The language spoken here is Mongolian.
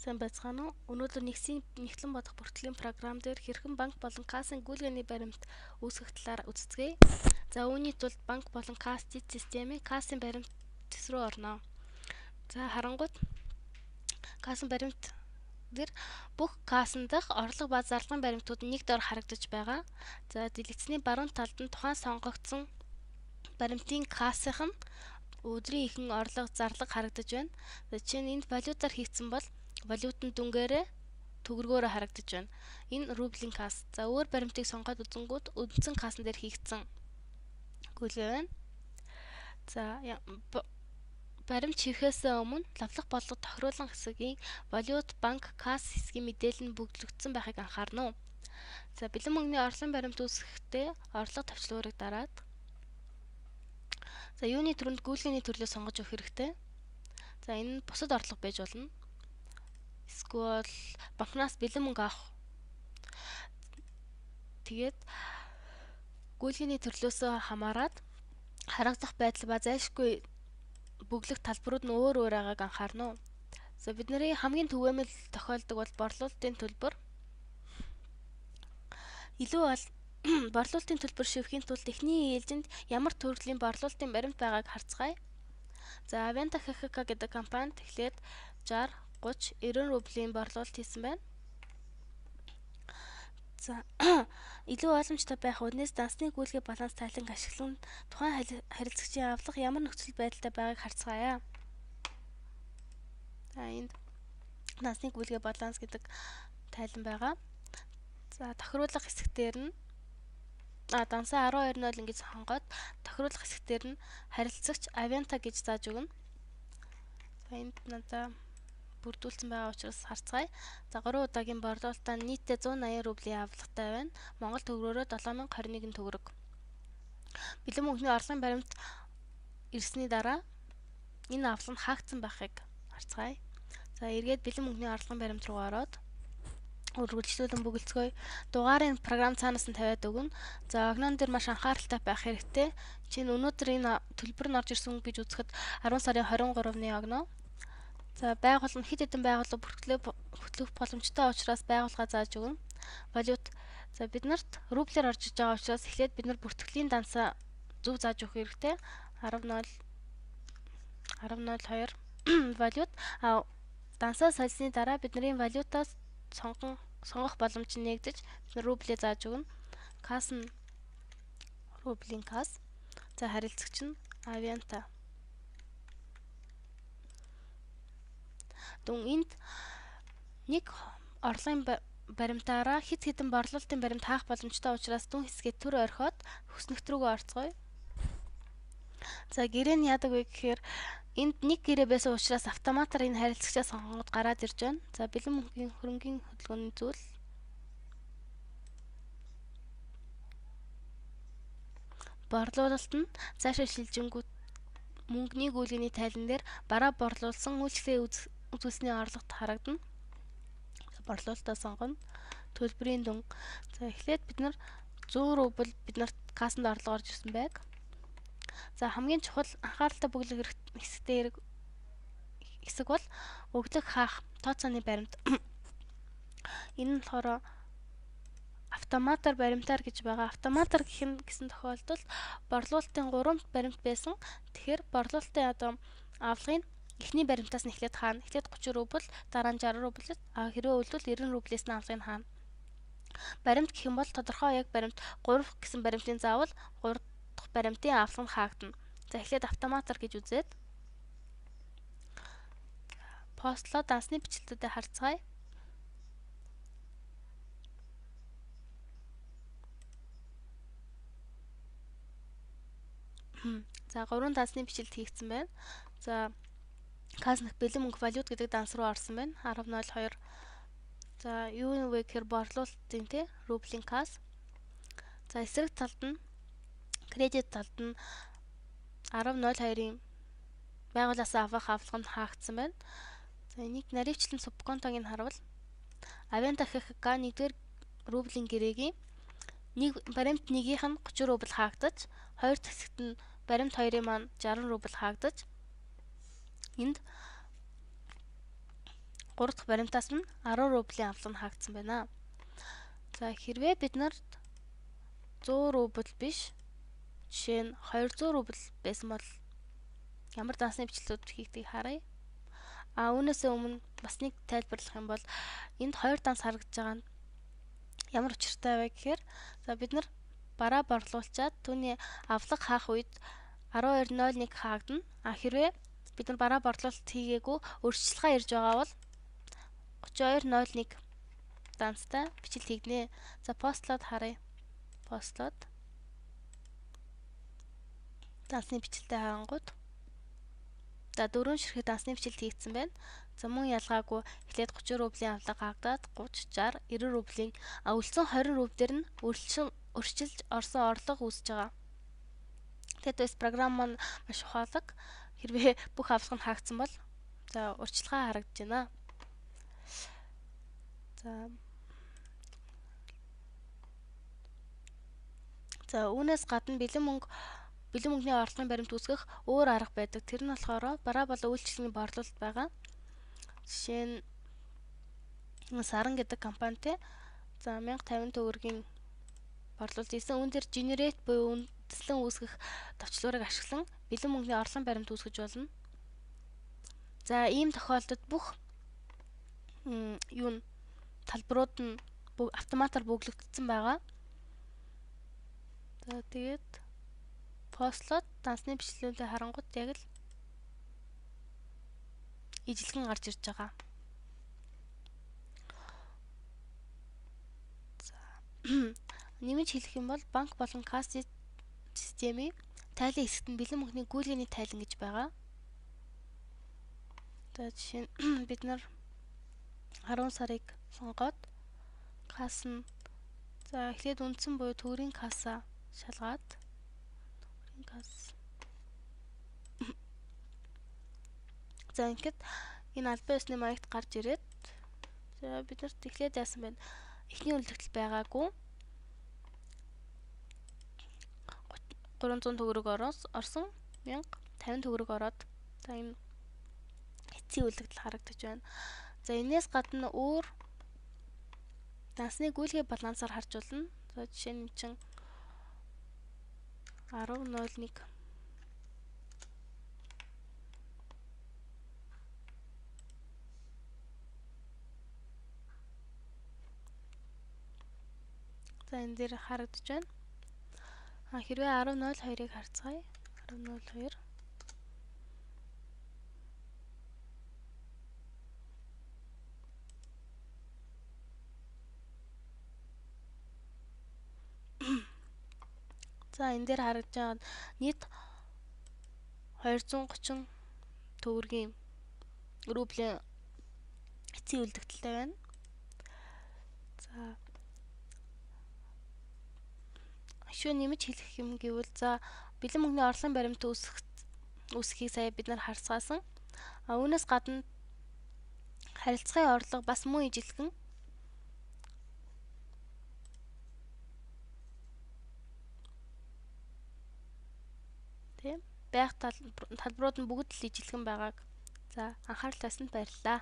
Сайн байцгаана уу? Өнөөдөр нэгтлэн бодох бүртгэлийн програм дээр хэрхэн банк болон кассын гүйлгээний баримт үүсгэх талаар үздэцгээе. За үүний тулд банк болон касс дид системийн кассын баримт рүү орно. За харангуут кассын баримт дээр бүх кассан дах орлого ба зарлагын баримтууд нэг дор харагдаж байгаа. За дэлгэцний баруун талд нь тухайн сонгогдсон баримтын кассынх нь өдрийн ихэнх орлого зарлага харагдаж байна. За чинь энд валютаар хийгдсэн бол валютын дүнгээрээ төгрөгөөрөө харагдаж байна. Энэ рублийн касс. За өөр баримтыг сонгоод үзэнгүүт үндсэн кассан дээр хийгдсэн гүйлгээ байна. За баримт шийхэхээс өмнө лавлах бодлого тохируулан хэсгийн валют, банк, касс хэсгийн мэдээлэл нь бүгдлэгдсэн байхыг анхаарна уу. За бэлэн мөнгөний орлогын баримт үүсгэхдээ орлого товчлуурыг дараад за юуны төрөнд гүйлгээний төрлөө сонгож өгөх хэрэгтэй. За энэ нь бусад орлого байж болно. Эсвэл банкнаас бэлэн мөнгө авах. Тэгээд гүйлгээний төрлөөсөө хамаарат харагдах байдал ба зайлшгүй бүглэх талбарууд нь өөр өөр байгааг анхаарна уу. За бидний хамгийн түгээмэл тохиолдог бол борлуулалтын төлбөр. Илүү бол борлуулалтын төлбөр шивхийн тулд эхний ээлжинд ямар төрлийн борлуулалтын баримт байгааг харцгаая. За Aventa HHK гэдэг компанид эхлээд 60, 30, 90 рублийн борлуулалт хийсэн байна. За илүү ойлгомжтой байх үднээс дансны гүйлгээ баланс тайланг ашиглан тухайн харилцагчийн авлага ямар нөхцөл байдалтай байгааг харцгаая. За энд дансны гүйлгээ баланс гэдэг тайлан байгаа. За тохируулах хэсгээр нь дансаа 12.0 ингэж сонгоод тохируулах хэсгээр нь харилцагч Aventa гэж зааж өгнө. За энд надаа бүрдүүлсэн байгаа учраас харцгаая. За 3 удаагийн борлуулалтаа нийтдээ 180 рублийн авлагатай байна. Монгол төгрөгөөр 7021 төгрөг. Бэлэн мөнгөний орлогын баримт ирсний дараа энэ авлага нь хаагдсан байхыг харцгаая. За эргээд бэлэн мөнгөний орлогын баримт руу ороод үргэлжлүүлэн бүгэлцгөөе. Дугаарын програм цаанаас нь тавиад өгнө. За огноон дээр маш анхааралтай байх хэрэгтэй. Чинь өнөөдөр энэ төлбөр нь орж ирсэн гэж үзэхэд 10 сарын 23-ны огноо. За байгуул нь хэд хэдэн байгууллага бүртгүүлэх боломжтой учраас байгууллага зааж өгнө. Валют. За бид нарт рублээр орж иж байгаа учраас эхлээд бид нар бүртгэлийн дансаа зөв зааж өгөх хэрэгтэй. 10.0 10.02 валют. Дансаа сольсны дараа бидний валютаас сонгох боломж нь нэгдэж бид рублээ зааж өгнө. Касс нь рублийн касс. За харилцагч нь Aventa. Дүн энд нэг орлогын баримтаараа хэд хэдэн борлуулалтын баримт хаах боломжтой учраас дүн хэсгээ төр орхиод хүснэгт рүүгээ орцгоё. За гэрээ нь яадаг вэ гэхээр энд нэг гэрээ байсан учраас автоматар энэ харилцагчаа сонгоод гараад ирж байна. За бэлэн мөнгөний хөрөнгийн хөдөлгөөний зүйл. Борлуулалт нь цаашаа шилжингүүт мөнгөний гүйлгээний тайлан дээр бараа борлуулсан үйлчлэгээ үзүүлсний орлогот харагдана. Борлуулалтаа сонгоно. Төлбөрийн дүн. За эхлээд бид нар 100 рубль биднэрт кассанд орлого орж ирсэн байг. За хамгийн чухал анхааралтай бүглэх хэсэг бол өглөг хаах тооцооны баримт. Энэ нь болохоор автоматар баримтаар гэж байгаа. Автоматар гэсэн тохиолдолд борлуулалтын 3 баримт байсан. Тэгэхээр борлуулалтын авлагын эхний баримтаас нь эхлээд хаана. Эхлээд 30 рубль, дараа нь 60 рубль, хэрвээ өлвөл 90 рублээс нь авлагыг хаана. Баримт гэх юм бол тодорхой яг баримт 3 гэсэн баримтын заавал 3 дахь баримтын авлага нь хаагдана. За эхлээд автоматар гэж үзээд постлоо дансны бичлэгтүүдэд харцгаая. За 3 дансны бичлэгт хийгдсэн байна. За касс нөх бэлэн мөнгө валют гэдэг данс руу орсон байна. 10.02. За юу вэ гэхээр борлуулалтын рублийн касс. За эсрэг талд нь кредит талд нь 10.02-ийн байгууллаас авах авлага нь хаагдсан байна. За энийг наривчлан субконтог нь харвал Aventa HHK 1-р рублийн гэрээгийн баримт 1-ийнх нь 30 рубль хаагдаж, хоёр дахь хэсэгт нь баримт 2-ын маань 60 рубль хаагдаж, энд 3 дахь баримтаас нь 10 рублийн авлага нь хаагдсан байна. За хэрвээ бид нарт 100 рубль биш, жишээ нь 200 рубль байсан бол ямар дансны бичлэлүүд хийгдгийг харъя. Үүнээсээ өмнө бас нэг тайлбарлах юм бол энд 2 данс харагдаж байгаа нь ямар учиртай вэ гэхээр бид нар бараа борлуулчаад түүний авлага хаах үед 12.01 хаагдана. Хэрвээ бид нар бараа борлуулалт хийгээгүй өөрчлөлтөө ирж байгаа бол 32.01 данстай бичлэл хийгнэ. За постлоод харъя. Постлоод дансны бичлэлтэй харангууд 4 ширхэг дансны бичлэлт хийгдсэн байна. За мөн ялгаагүй эхлээд 30 рублийн авлага хаагдаад 30, 60, 90 рублийн үлдсэн 20 рублээр нь өршилж орсон орлого үүсэж байгаа. Тэгээд програм маань маш ухаалаг. Хэрвээ бүх авлага нь хаагдсан бол урьдчилгаа харагдаж байна. За үүнээс гадна бэлэн мөнгөний орлогын баримт үүсгэх өөр арга байдаг. Тэр нь болохоор бараа болон үйлчилгээний борлуулалт байгаа. Жишээ нь Саран гэдэг компанитэй 1050 төгрөгийн борлуулалт хийсэн. Үүн дээр generate буюу үндэслэн үүсгэх товчлуурыг ашиглан бэлэн мөнгөний орлогын баримт үүсгэж болно. За ийм тохиолдолд бүх талбарууд нь автоматар бүглэгдсэн байгаа. За тэгээд постлоод дансны бичлэлүүдээ харангуут яг л ижилхэн гарч ирж байгаа. За нэмж хэлэх юм бол банк болон касс системийн тайлын хэсэгт нь бэлэн мөнгөний гүйлгээний тайлан гэж байгаа. За жишээ нь бид нар 10 сарыг сонгоод касс нь эхлээд үндсэн буюу төгрөгийн кассаа шалгаад ингээд энэ албан ёсны маягт гарч ирээд бид нарт эхлээд яасан байна. Эхний үнэлэгдэл байгаагүй 300 төгрөг орсон 1050 төгрөг ороод энэ эцсийн үнэлэгдэл харагдаж байна. За энээс гадна өөр дансны гүйлгээ балансаар харж болно. За жишээ нь чинь 10.01 За энэ дээр харагдаж байна. Хэрвээ 10.02-ыг харцгаая. 10.02 За энэ дээр харагдаж байгаа нийт 230 төгрөгийн рублийн эцсийн үлдэгдэлтэй байна. За шүүн нэмж хэлэх юм гэвэл бэлэн мөнгөний орлогын баримт үүсгэхийг сая бид нар харцгаасан. Үүнээс гадна харилцагын орлого бас мөн ижилхэн байх талбарууд нь бүгд л ижилхэн байгааг анхаарал тавьсанд баярлалаа.